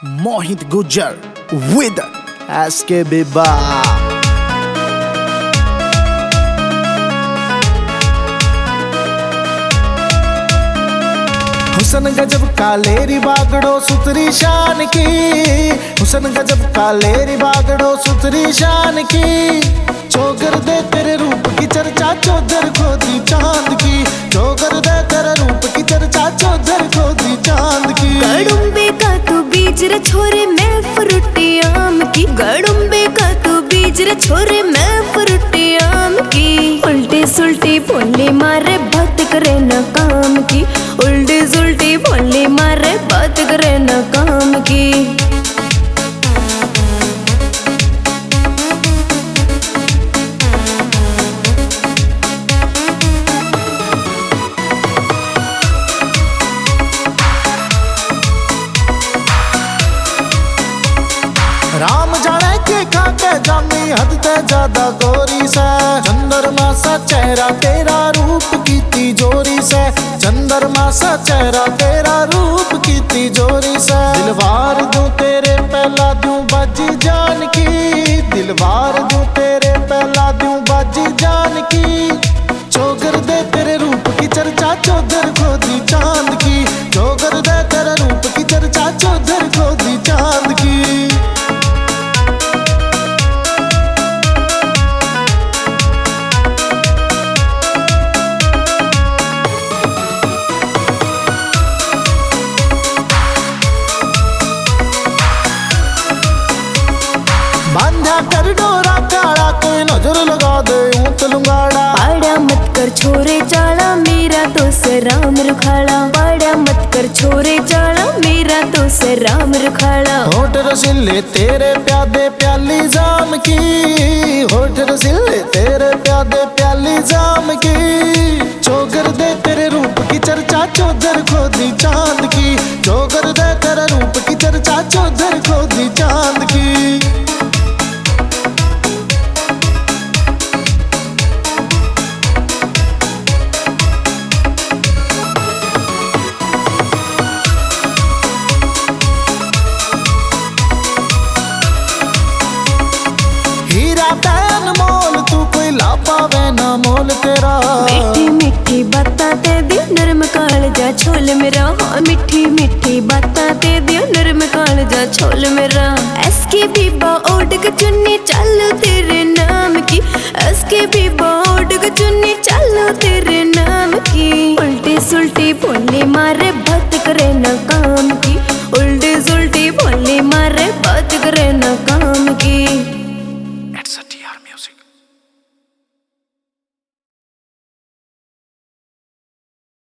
Mohit Gurjjar with SK Bibba. हुसन गजब कालेरी बागड़ो सुतरी शान की, हुसन गजब कालेरी बागड़ो सुतरी शान की। चोगर दे तेरे रूप की चर्चा चौधर खोदी चांद की, चोगर दे तेरे रूप की चर्चा चौधर खोदी चांद की। गड़ुम्बे का तू बीज रे छोरे मैं फ्रूटी आम की, गड़ुम्बे का तू बीज रे छोरे मैं फ्रूटी आम की। उल्टी सुल्टी बोली मारे बात करे न काम की, उल्टी सुल्टी बोली मारे बात करे न काम की। राम जाने के खाके जामी हद ते ज्यादा गोरी से, चंद्रमा सा चेहरा तेरा रूप की तिजोरी से, चंद्रमा सा चेहरा तेरा रूप की तिजोरी से। दिलवार दूं तेरे पहला दूं बाजी जान की, दिलवार दूं तेरे पहला दूं बाजी जान की। चोगर दे तेरे रूप की चर्चा चौधर खोदी चांद की, चोगर दे तेरे रूप की चर्चा चौधर खोदी चांद की। बांधा कर डोरा काला कोई नजर लगा दे यूं चलूंगाड़ा। पाड़ा मत कर छोरे चाला मेरा तो से राम रुखाड़ा, पाड़ा मत कर छोरे चाला मेरा तो से राम रुखाड़ा। होठ रसीले तेरे प्यादे प्याली जाम की, होठ रसीले तेरे प्यादे प्याली जाम की। चोगर दे तेरे रूप की चर्चा चौधर खोदी चांद की, चोगर दे तेरे रूप की चर्चा चौधर खोदी चांद की। मोल तू कोई ला पावे ना मोल तेरा। मीठी मीठी बातां ते दियो नरम कालजा छोल मेरा, हाँ मीठी मीठी बातां ते दियो नरम कालजा छोल मेरा। एसके बीबा ओढ़ के चुन्नी चलो तेरे नाम की, एसके बीबा ओढ़ के चुन्नी चलो तेरे नाम की। उल्टी सुल्टी बोली मारे बात करे न काम की, उल्टी सुल्टी बोली मारे बात करे न काम